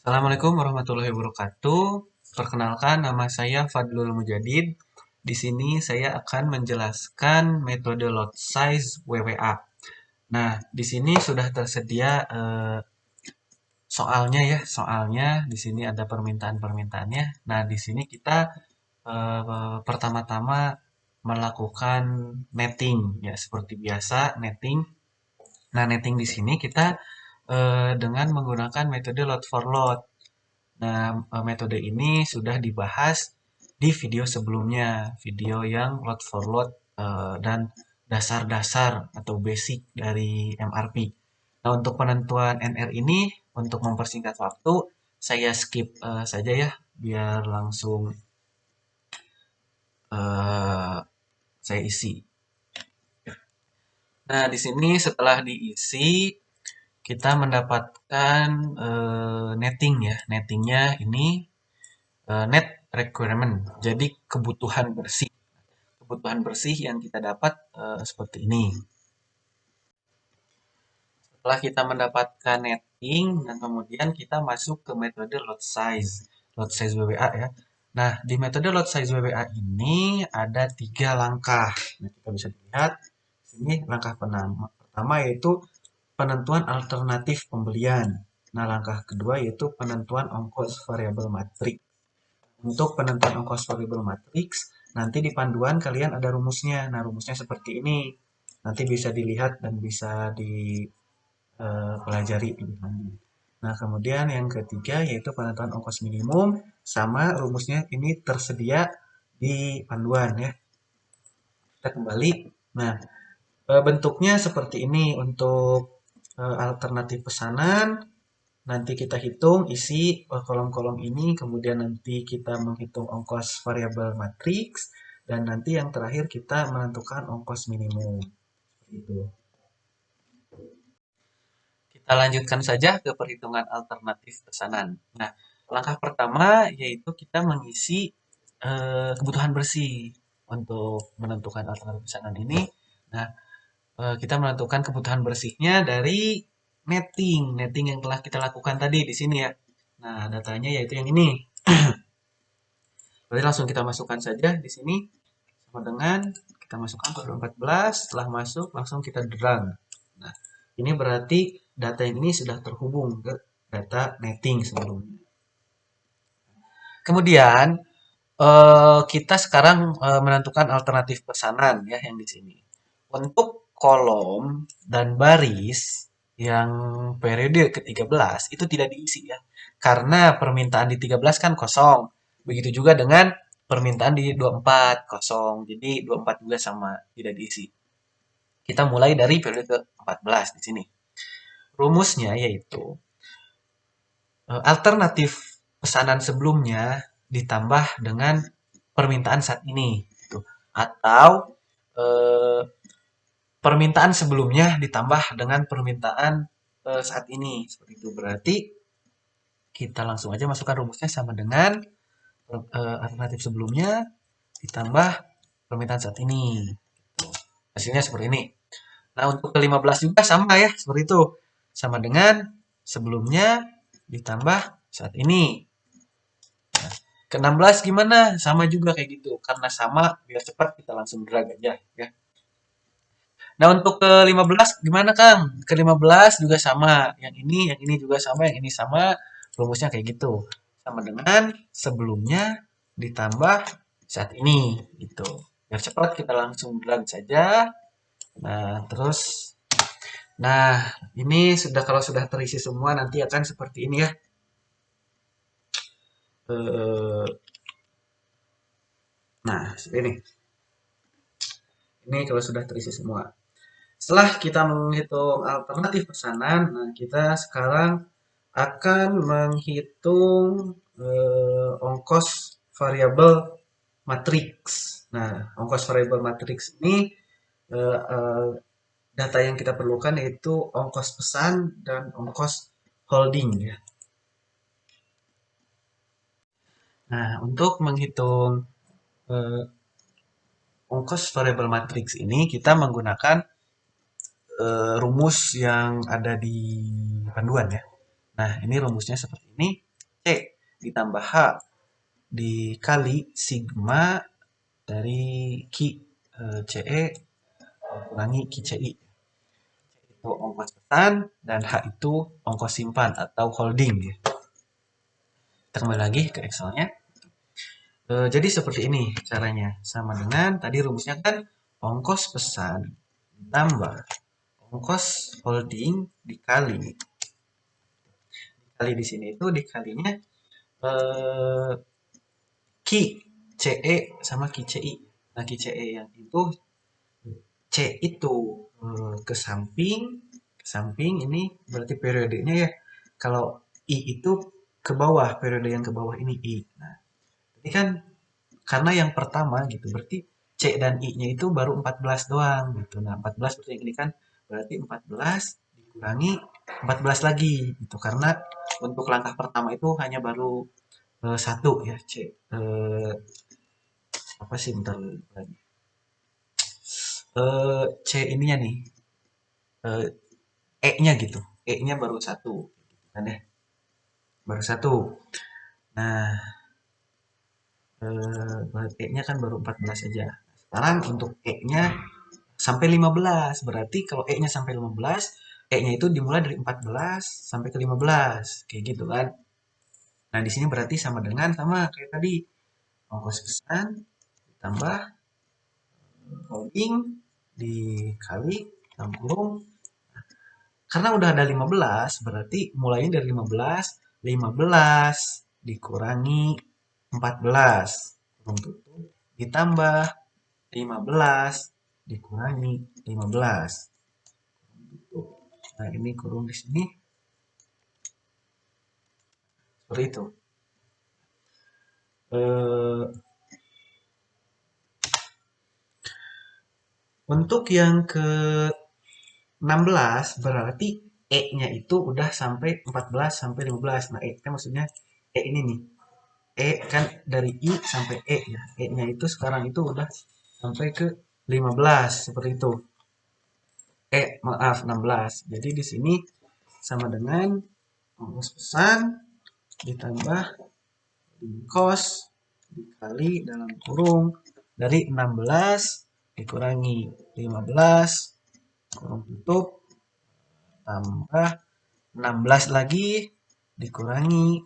Assalamualaikum warahmatullahi wabarakatuh. Perkenalkan, nama saya Fadlul Mujadid. Di sini saya akan menjelaskan metode lot size WWA. Nah, di sini sudah tersedia soalnya ya, soalnya di sini ada permintaan-permintaannya. Nah, di sini kita pertama-tama melakukan netting ya, seperti biasa netting. Nah, netting di sini kita dengan menggunakan metode load for load. Nah, metode ini sudah dibahas di video sebelumnya, video yang load for load dan dasar-dasar atau basic dari MRP. Nah, untuk penentuan NR ini, untuk mempersingkat waktu, saya skip saja ya, biar langsung eh, saya isi. Nah, di sini setelah diisi, kita mendapatkan netting ya. Nettingnya ini net requirement. Jadi kebutuhan bersih. Kebutuhan bersih yang kita dapat seperti ini. Setelah kita mendapatkan netting dan kemudian kita masuk ke metode load size. Load size WWA ya. Nah, di metode load size WWA ini ada 3 langkah. Nah, kita bisa lihat sini langkah pertama yaitu penentuan alternatif pembelian. Nah, langkah kedua yaitu penentuan ongkos variabel matriks. Untuk penentuan ongkos variabel matriks, nanti di panduan kalian ada rumusnya. Nah, rumusnya seperti ini. Nanti bisa dilihat dan bisa dipelajari lebih lanjut. Nah, kemudian yang ketiga yaitu penentuan ongkos minimum, sama rumusnya ini tersedia di panduan ya. Kita kembali. Nah, bentuknya seperti ini untuk alternatif pesanan. Nanti kita hitung isi kolom-kolom ini, kemudian nanti kita menghitung ongkos variabel matriks, dan nanti yang terakhir kita menentukan ongkos minimum. Itu. Kita lanjutkan saja ke perhitungan alternatif pesanan. Nah, langkah pertama yaitu kita mengisi kebutuhan bersih untuk menentukan alternatif pesanan ini. Nah, kita menentukan kebutuhan bersihnya dari netting yang telah kita lakukan tadi di sini ya. Nah, datanya yaitu yang ini. Berarti langsung kita masukkan saja di sini sama dengan kita masukkan kode 14, setelah masuk langsung kita drag. Nah, ini berarti data yang ini sudah terhubung ke data netting sebelumnya. Kemudian kita sekarang menentukan alternatif pesanan ya yang di sini. Untuk kolom dan baris yang periode ke-13 itu tidak diisi ya. Karena permintaan di 13 kan kosong. Begitu juga dengan permintaan di 24 kosong. Jadi 24 juga sama, tidak diisi. Kita mulai dari periode ke-14 di sini. Rumusnya yaitu alternatif pesanan sebelumnya ditambah dengan permintaan saat ini gitu. Atau eh, permintaan sebelumnya ditambah dengan permintaan saat ini seperti itu. Berarti kita langsung aja masukkan rumusnya sama dengan alternatif sebelumnya ditambah permintaan saat ini. Hasilnya seperti ini. Nah, untuk ke-15 juga sama ya, seperti itu. Sama dengan sebelumnya ditambah saat ini. Ke-16 gimana? Sama juga kayak gitu. Karena sama, biar cepat kita langsung drag aja ya. Nah, untuk ke-15 gimana, Kang? Ke-15 juga sama. Yang ini juga sama, yang ini sama. Rumusnya kayak gitu. Sama dengan sebelumnya ditambah saat ini gitu. Biar cepat kita langsung drag saja. Nah, terus ini sudah kalau sudah terisi semua nanti akan seperti ini ya. Eh, Nah, seperti ini. Ini kalau sudah terisi semua. Setelah kita menghitung alternatif pesanan, nah kita sekarang akan menghitung ongkos variabel matriks. Nah, ongkos variabel matriks ini eh, eh, data yang kita perlukan yaitu ongkos pesan dan ongkos holding ya. Nah, untuk menghitung eh, ongkos variabel matriks ini kita menggunakan rumus yang ada di panduan ya. Nah, ini rumusnya seperti ini. C ditambah H dikali sigma dari Ki CE kurangi Ki CI. Itu ongkos pesan dan H itu ongkos simpan atau holding ya. Kita kembali lagi ke Excelnya. Jadi seperti ini caranya. Sama dengan tadi rumusnya kan ongkos pesan tambah ongkos holding dikali di sini itu dikalinya Ki CE sama Ki CI. Nah, Ki CE yang itu C itu ke samping ini berarti periodenya ya. Kalau I itu ke bawah, periode yang ke bawah ini I. Nah, ini kan karena yang pertama gitu, berarti C dan I-nya itu baru 14 doang gitu. Nah, 14 berarti yang ini kan berarti 14 dikurangi 14 lagi gitu. Karena untuk langkah pertama itu hanya baru satu ya C. Apa sih bentar lagi. C ininya nih, eh, E-nya gitu. E-nya baru satu. Gitu kan ya. Baru satu. Nah, E-nya kan baru 14 saja. Sekarang untuk E-nya sampai 15. Berarti kalau E-nya sampai 15, E-nya itu dimulai dari 14 sampai ke 15. Kayak gitu kan. Nah, di sini berarti sama kayak tadi. Ongkos pesan ditambah holding dikali dalam kurung. Karena udah ada 15, berarti mulainya dari 15, 15 dikurangi 14. Kurung tutup ditambah 15 dikurangi 15. Nah, ini kurung di sini seperti itu. Untuk yang ke 16 berarti E-nya itu udah sampai 14 sampai 15. Nah, E kan maksudnya E ini nih. E kan dari I sampai E ya. E-nya itu sekarang itu udah sampai ke 15 seperti itu. Maaf 16. Jadi di sini sama dengan ongkos pesan ditambah kos dikali dalam kurung dari 16 dikurangi 15 kurung tutup tambah 16 lagi dikurangi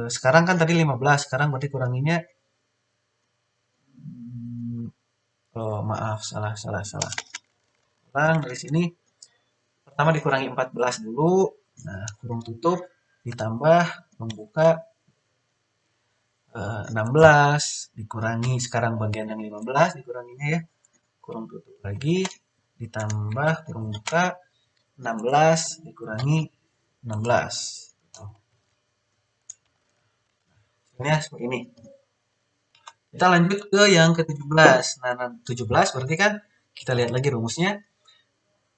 sekarang kan tadi 15, sekarang berarti kuranginya oh maaf salah. Sekarang dari sini pertama dikurangi 14 dulu. Nah, kurung tutup ditambah membuka 16 dikurangi sekarang bagian yang 15 dikuranginya ya. Kurung tutup lagi ditambah kurung buka 16 dikurangi 16. Ini seperti ini. Kita lanjut ke yang ke-17. Nah, 17 berarti kan kita lihat lagi rumusnya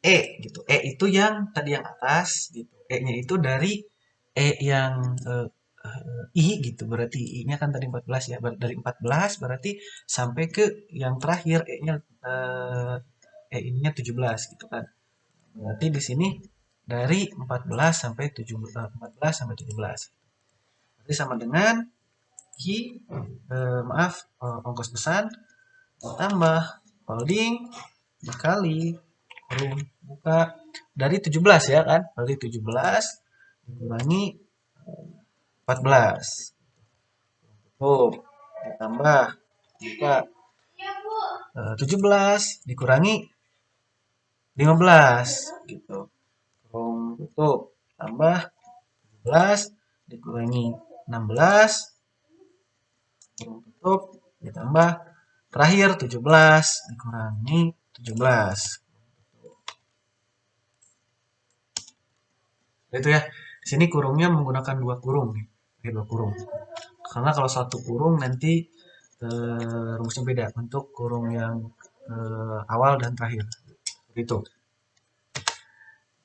E gitu. E itu yang tadi yang atas gitu. E-nya itu dari E yang I gitu. Berarti I-nya kan tadi 14 ya. Dari 14 berarti sampai ke yang terakhir E-nya E-nya 17 gitu kan. Berarti di sini dari 14 sampai 17 14 sampai 17. Berarti sama dengan Ki ongkos pesan tambah holding dikali kurung buka dari 17 ya kan, dari 17 dikurangi 14 tutup ditambah buka 17 dikurangi 15 gitu kurung tutup tambah 17 dikurangi 16 kurung tutup ditambah terakhir 17 dikurangi 17. Itu ya. Di sini kurungnya menggunakan dua kurung nih. Dua kurung. Karena kalau satu kurung nanti rumusnya beda untuk kurung yang awal dan terakhir. Begitu.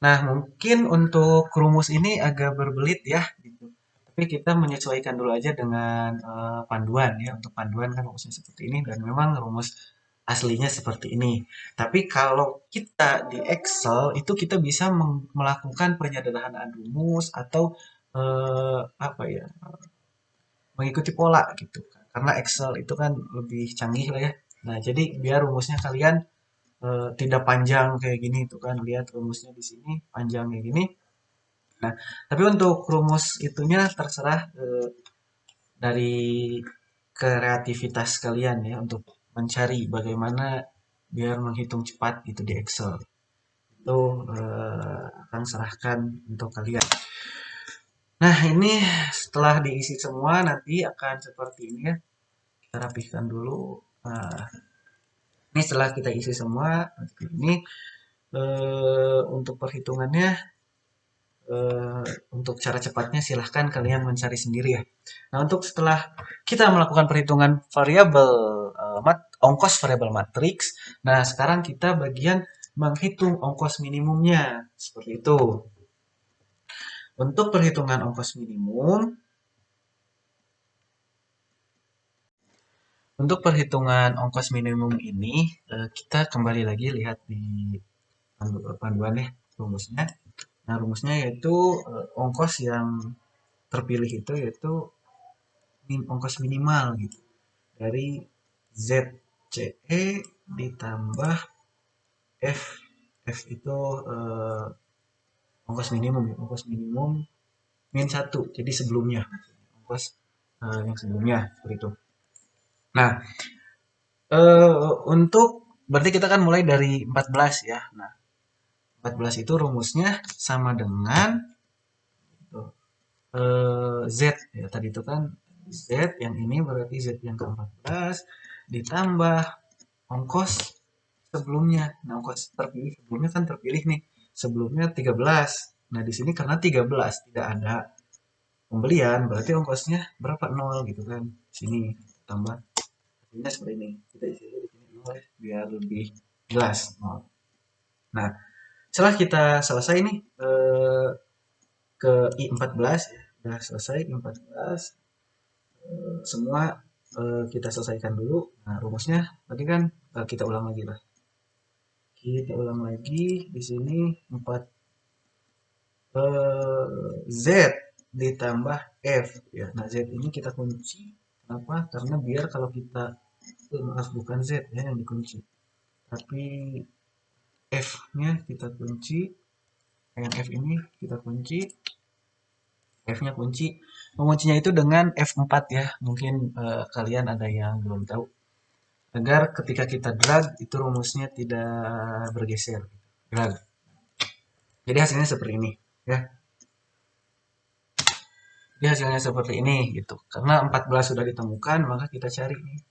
Nah, mungkin untuk rumus ini agak berbelit ya gitu. Tapi kita menyesuaikan dulu aja dengan panduan ya. Untuk panduan kan rumusnya seperti ini dan memang rumus aslinya seperti ini. Tapi kalau kita di Excel itu kita bisa melakukan penyederhanaan rumus atau apa ya, mengikuti pola gitu. Karena Excel itu kan lebih canggih lah ya. Nah, jadi biar rumusnya kalian tidak panjang kayak gini tuh kan, lihat rumusnya di sini panjang kayak gini. Nah, tapi untuk rumus itunya terserah dari kreativitas kalian ya untuk mencari bagaimana biar menghitung cepat gitu di Excel. Itu akan serahkan untuk kalian. Nah, ini setelah diisi semua nanti akan seperti ini ya. Kita rapihkan dulu. Nah, ini setelah kita isi semua, ini untuk perhitungannya, untuk cara cepatnya silahkan kalian mencari sendiri ya. Nah, untuk setelah kita melakukan perhitungan variabel ongkos variabel matriks, nah sekarang kita bagian menghitung ongkos minimumnya seperti itu. Untuk perhitungan ongkos minimum, untuk perhitungan ongkos minimum ini, kita kembali lagi lihat di panduan ya rumusnya. Nah, rumusnya yaitu ongkos yang terpilih itu yaitu ongkos minimal gitu. Dari ZCE ditambah F. F itu ongkos minimum ya. Ongkos minimum min 1. Jadi sebelumnya. Ongkos yang sebelumnya seperti itu. Nah, untuk berarti kita kan mulai dari 14 ya. Nah, 14 itu rumusnya sama dengan Z ya tadi itu kan Z yang ini berarti Z yang ke-14 ditambah ongkos sebelumnya. Nah, ongkos terpilih sebelumnya kan terpilih nih. Sebelumnya 13. Nah, di sini karena 13 tidak ada pembelian berarti ongkosnya berapa? 0 gitu kan. Sini tambah hasilnya seperti ini. Kita isi di sini 0 ya, biar lebih jelas 0. Nah, setelah kita selesai nih ke I14 ya. Udah selesai I14 semua kita selesaikan dulu. Nah, rumusnya tadi kan kita ulang lagi lah. Kita ulang lagi di sini 4 Z ditambah F ya. Nah, Z ini kita kunci. Kenapa? Karena biar kalau kita maaf bukan Z ya yang dikunci. Tapi F-nya kita kunci. Yang F ini kita kunci. F-nya kunci. Menguncinya itu dengan F4 ya. Mungkin kalian ada yang belum tahu. Agar ketika kita drag itu rumusnya tidak bergeser. Drag. Jadi hasilnya seperti ini ya. Jadi hasilnya seperti ini gitu. Karena 14 sudah ditemukan, maka kita cari nih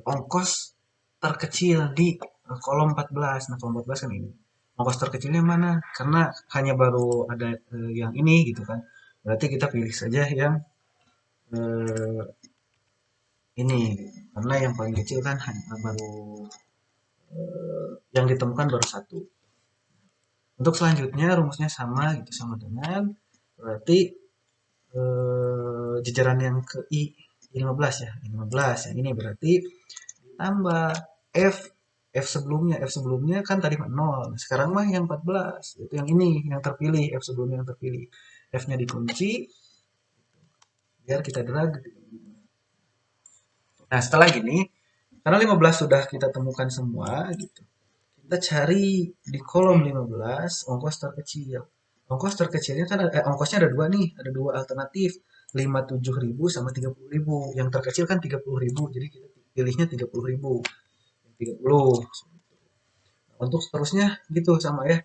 ongkos terkecil di kolom 14. Nah, kolom 14 kan ini. Ongkos terkecilnya mana? Karena hanya baru ada yang ini gitu kan. Berarti kita pilih saja yang eh, ini karena yang paling kecil kan hanya baru yang ditemukan baru satu. Untuk selanjutnya rumusnya sama gitu sama dengan berarti jajaran yang ke I15 ya. 15 yang ini berarti ditambah F F sebelumnya kan tadi 0. Sekarang mah yang 14. Itu yang ini yang terpilih F sebelumnya yang terpilih. F-nya dikunci biar kita drag. Nah, setelah gini karena 15 sudah kita temukan semua gitu. Kita cari di kolom 15 ongkos terkecil. Ongkos terkecilnya kan ongkosnya ada dua nih, ada dua alternatif. 57.000 sama 30.000. Yang terkecil kan 30.000, jadi kita pilihnya 30.000. 30. Untuk seterusnya gitu sama ya.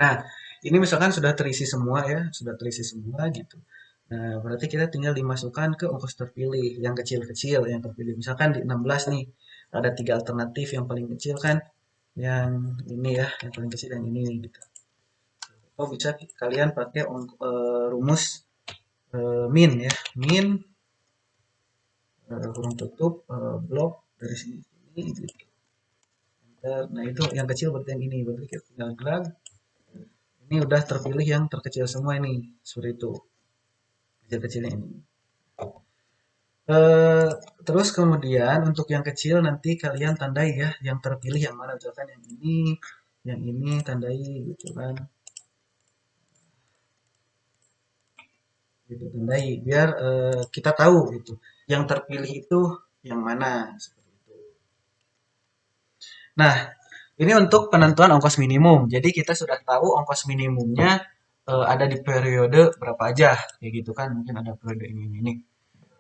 Nah, ini misalkan sudah terisi semua ya, sudah terisi semua gitu. Nah, berarti kita tinggal dimasukkan ke ongkos terpilih yang kecil-kecil yang terpilih. Misalkan di 16 nih, ada tiga alternatif yang paling kecil kan yang ini ya, yang paling kecil yang ini gitu. Oh, bisa kalian pakai rumus min ya. Min kurung tutup blok dari sini gitu. Nah, itu yang kecil berarti yang ini. Berarti kita tinggal drag. Ini udah terpilih yang terkecil semua ini. Seperti itu. Kecil-kecilnya ini. Terus kemudian untuk yang kecil nanti kalian tandai ya yang terpilih yang mana misalkan yang ini tandai gitu kan. gitu, tandai biar kita tahu gitu. Yang terpilih itu yang mana seperti itu. Nah, ini untuk penentuan ongkos minimum. Jadi kita sudah tahu ongkos minimumnya ada di periode berapa aja, kayak gitu kan. Mungkin ada periode ini.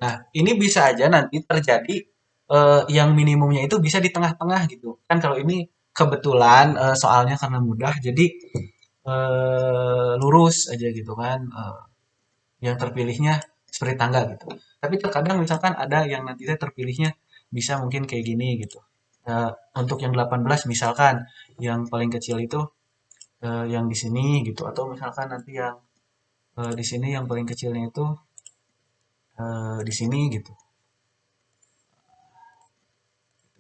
Nah, ini bisa aja nanti terjadi yang minimumnya itu bisa di tengah-tengah gitu. Kan kalau ini kebetulan soalnya karena mudah, jadi lurus aja gitu kan. Yang terpilihnya seperti tangga gitu. Tapi terkadang misalkan ada yang nanti terpilihnya bisa mungkin kayak gini gitu. Untuk yang 18 misalkan yang paling kecil itu yang di sini gitu, atau misalkan nanti yang di sini yang paling kecilnya itu di sini gitu.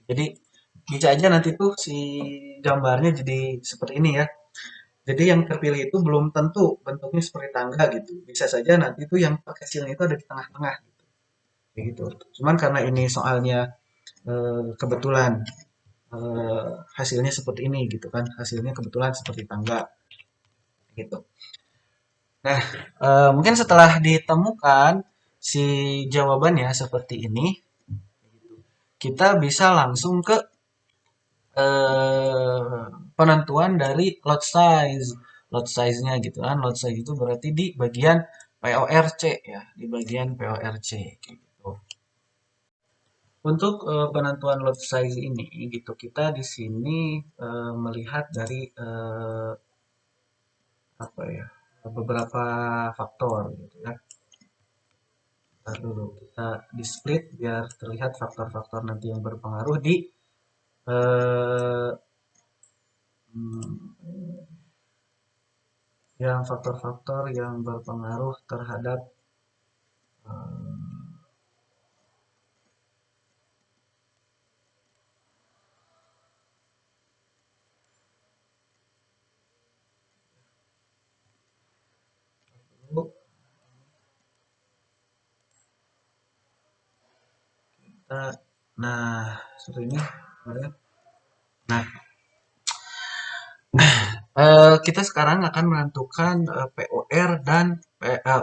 Jadi bisa aja nanti tuh si gambarnya jadi seperti ini ya. Jadi yang terpilih itu belum tentu bentuknya seperti tangga gitu. Bisa saja nanti tuh yang kecilnya itu ada di tengah-tengah gitu. Kayak gitu. Cuman karena ini soalnya kebetulan hasilnya seperti ini gitu kan. Hasilnya kebetulan seperti tangga gitu. Nah, mungkin setelah ditemukan si jawabannya seperti ini, kita bisa langsung ke penentuan dari lot size. Lot size-nya gitu kan. Lot size itu berarti di bagian PORC ya, di bagian PORC kayak gitu. Untuk penentuan lot size ini gitu, kita di sini melihat dari apa ya? Beberapa faktor gitu ya. Ntar dulu kita di split biar terlihat faktor-faktor nanti yang berpengaruh di eh, hmm, yang faktor-faktor yang berpengaruh terhadap eh, kita, nah seperti ini. Nah, kita sekarang akan menentukan POR dan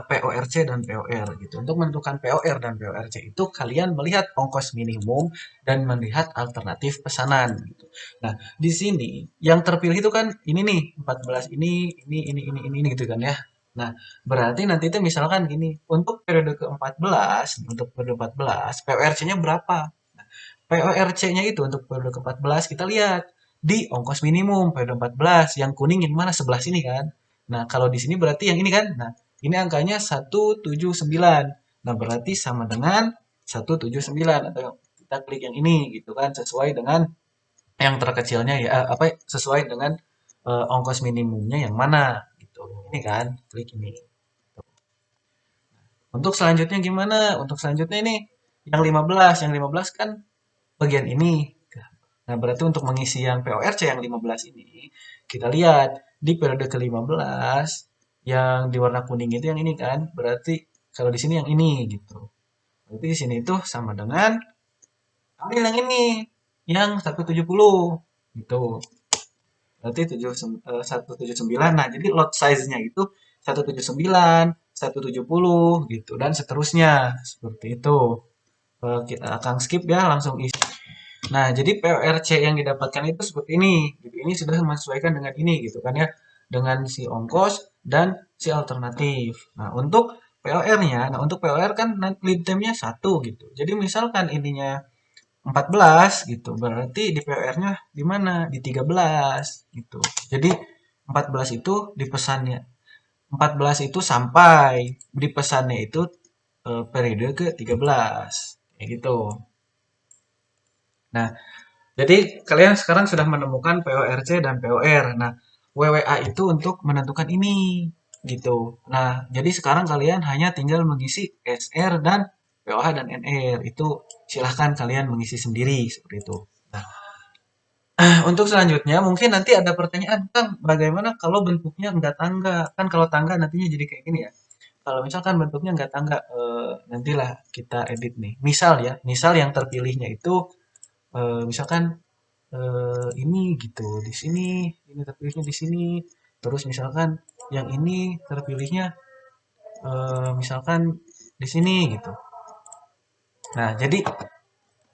PORC dan POR gitu. Untuk menentukan POR dan PORC itu kalian melihat ongkos minimum dan melihat alternatif pesanan gitu. Nah, di sini yang terpilih itu kan ini nih 14 ini gitu kan ya. Nah, berarti nanti itu misalkan gini, untuk periode ke-14, untuk periode 14, PORC-nya berapa? PORC-nya itu untuk periode ke-14 kita lihat di ongkos minimum periode 14 yang kuning yang mana sebelah sini kan. Nah, kalau di sini berarti yang ini kan. Nah, ini angkanya 179. Nah, berarti sama dengan 179 atau kita klik yang ini gitu kan sesuai dengan yang terkecilnya ya apa sesuai dengan ongkos minimumnya yang mana gitu. Ini kan klik ini. Untuk selanjutnya gimana? Untuk selanjutnya ini yang 15 kan bagian ini. Nah, berarti untuk mengisi yang PORC yang 15 ini, kita lihat di periode ke-15 yang di warna kuning itu yang ini kan. Berarti kalau di sini yang ini gitu. Berarti di sini itu sama dengan ambil yang ini yang 170 gitu. Berarti 179. Nah, jadi lot size-nya itu 179, 170 gitu dan seterusnya. Seperti itu. Kita akan skip ya langsung isi. Nah, jadi PORC yang didapatkan itu seperti ini. Gitu. Ini sudah menyesuaikan dengan ini gitu kan ya. Dengan si ongkos dan si alternatif. Nah, untuk POR-nya, nah untuk POR kan lead time-nya 1 gitu. Jadi misalkan ininya 14 gitu. Berarti di POR-nya di mana? Di 13 gitu. Jadi 14 itu di pesannya. 14 itu sampai di pesannya itu periode ke-13. Kayak gitu. Nah, jadi kalian sekarang sudah menemukan PORC dan POR. Nah, WWA itu untuk menentukan ini gitu. Nah, jadi sekarang kalian hanya tinggal mengisi SR dan POH dan NR. Itu silahkan kalian mengisi sendiri seperti itu. Nah, untuk selanjutnya mungkin nanti ada pertanyaan, Kang, bagaimana kalau bentuknya enggak tangga? Kan kalau tangga nantinya jadi kayak gini ya. Kalau misalkan bentuknya enggak tangga, nantilah kita edit nih. Misal ya, misal yang terpilihnya itu misalkan ini gitu di sini, ini terpilihnya di sini, terus misalkan yang ini terpilihnya misalkan di sini gitu. Nah, jadi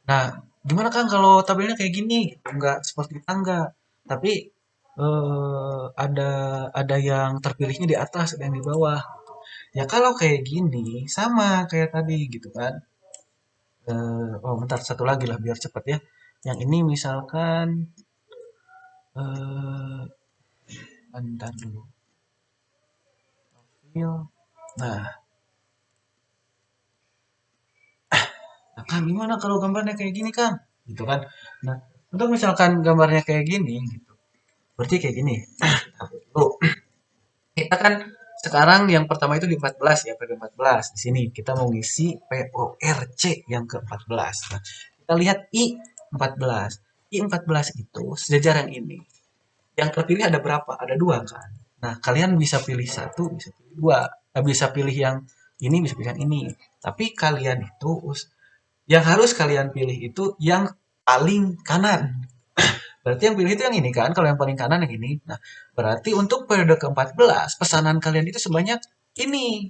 nah, gimana Kang kalau tabelnya kayak gini? Nggak seperti tangga, tapi ada yang terpilihnya di atas, ada yang di bawah. Ya kalau kayak gini sama kayak tadi gitu kan. Oh bentar satu lagi lah biar cepet ya. Yang ini misalkan eh bentar dulu. Feel. Nah, nah Kang gimana kalau gambarnya kayak gini Kang? Gitu kan. Nah, untuk misalkan gambarnya kayak gini gitu. Berarti kayak gini. Tuh, kita kan sekarang yang pertama itu di 14 ya, periode 14. Di sini kita mau ngisi PORC yang ke-14. Nah, kita lihat I14. I14 itu sejajar yang ini. Yang terpilih ada berapa? Ada dua kan. Nah, kalian bisa pilih satu, bisa pilih dua. Bisa pilih yang ini, bisa pilih yang ini. Tapi kalian itu, yang harus kalian pilih itu yang paling kanan. Berarti yang pilih itu yang ini kan, kalau yang paling kanan yang ini. Nah, berarti untuk periode ke-14, pesanan kalian itu sebanyak ini.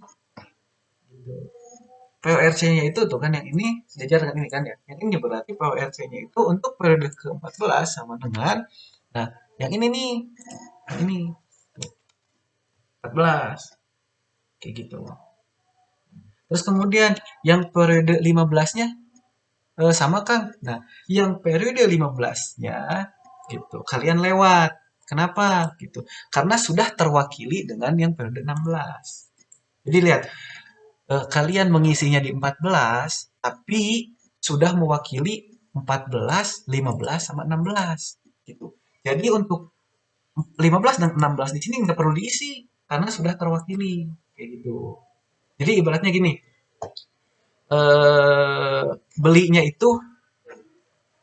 PORC-nya itu tuh kan yang ini sejajar dengan ini kan ya. Yang ini berarti PORC-nya itu untuk periode ke-14 sama dengan, nah, yang ini nih, yang ini, tuh, 14. Kayak gitu. Terus kemudian yang periode 15-nya sama kan. Nah, yang periode 15-nya gitu, kalian lewat. Kenapa? Gitu. Karena sudah terwakili dengan yang periode 16. Jadi lihat, kalian mengisinya di 14, tapi sudah mewakili 14, 15, sama 16. Gitu. Jadi untuk 15 dan 16 di sini nggak perlu diisi karena sudah terwakili. Kayak gitu. Jadi ibaratnya gini, eh, belinya itu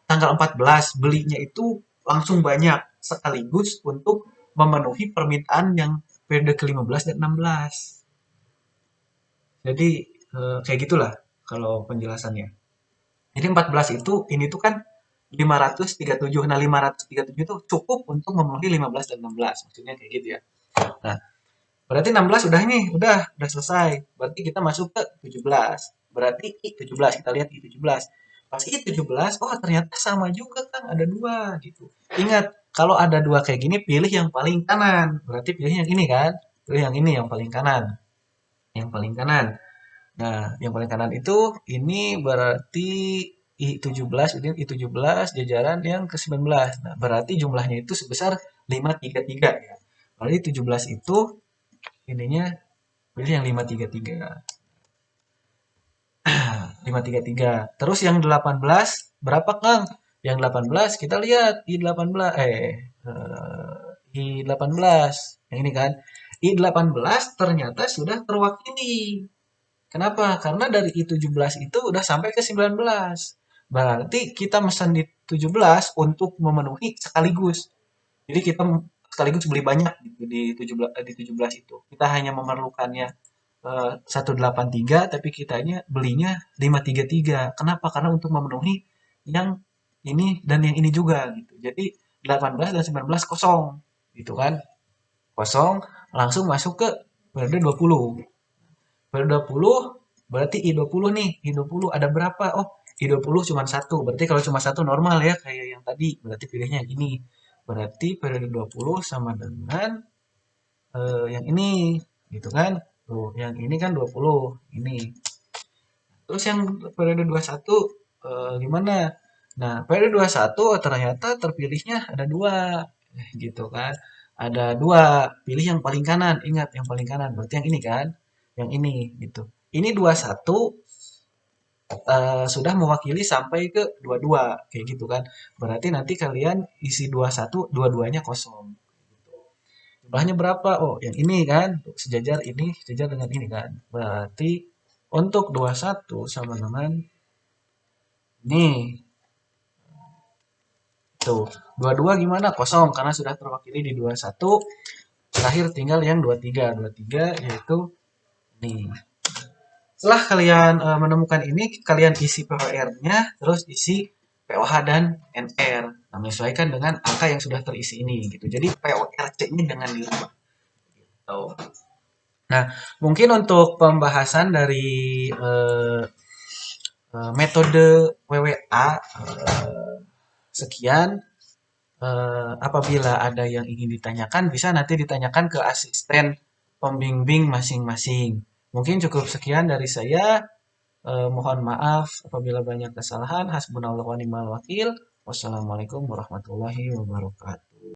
tanggal 14, belinya itu langsung banyak sekaligus untuk memenuhi permintaan yang periode ke-15 dan 16. Jadi kayak gitulah kalau penjelasannya. Jadi 14 itu ini tuh kan 537. Nah, 537 itu cukup untuk memenuhi 15 dan 16. Maksudnya kayak gitu ya. Nah, berarti 16 udah nih, udah selesai. Berarti kita masuk ke 17. Berarti I17, kita lihat I17. Pas I17, oh ternyata sama juga kan, ada dua gitu. Ingat, kalau ada dua kayak gini, pilih yang paling kanan. Berarti pilih yang ini kan, pilih yang ini yang paling kanan. Yang paling kanan. Nah, yang paling kanan itu, ini berarti I17, ini I17 jajaran yang ke-19. Nah, berarti jumlahnya itu sebesar 533 ya. Berarti 17 itu ininya pilih yang 533. 533. Terus yang 18 berapa, Kang? Yang 18 kita lihat I18 I18 yang ini kan. I18 ternyata sudah terwakili. Kenapa? Karena dari I17 itu udah sampai ke 19. Berarti kita pesan di 17 untuk memenuhi sekaligus. Jadi kita sekaligus beli banyak gitu di 17 itu. Kita hanya memerlukannya 183 tapi kitanya belinya 533. Kenapa? Karena untuk memenuhi yang ini dan yang ini juga gitu. Jadi 18 dan 19 kosong gitu kan. Kosong langsung masuk ke periode 20. Periode 20 berarti I20 nih. I20 ada berapa? Oh, I20 cuma satu. Berarti kalau cuma satu normal ya kayak yang tadi. Berarti pilihnya yang ini. Berarti periode 20 sama dengan yang ini gitu kan. Tuh, yang ini kan 20 ini. Terus yang periode 21 gimana? Nah, periode 21 ternyata terpilihnya ada dua gitu kan. Ada dua, pilih yang paling kanan. Ingat yang paling kanan, berarti yang ini kan. Yang ini gitu. Ini 21 sudah mewakili sampai ke 22 kayak gitu kan. Berarti nanti kalian isi 21, dua-duanya kosong. Jumlahnya berapa? Oh, yang ini kan, sejajar ini, sejajar dengan ini kan. Berarti untuk 21 sama dengan ini. Tuh, 22 gimana? Kosong, karena sudah terwakili di 21. Terakhir tinggal yang 23. 23 yaitu ini. Setelah kalian menemukan ini, kalian isi POR-nya, terus isi POH dan NR. Nah, menyesuaikan dengan angka yang sudah terisi ini gitu. Jadi PORC-nya jangan dirubah. Tuh. Nah, mungkin untuk pembahasan dari metode WWA sekian. Apabila ada yang ingin ditanyakan, bisa nanti ditanyakan ke asisten pembimbing masing-masing. Mungkin cukup sekian dari saya. Mohon maaf apabila banyak kesalahan. Hasbunallah wa ni'mal wakil. Wassalamualaikum warahmatullahi wabarakatuh.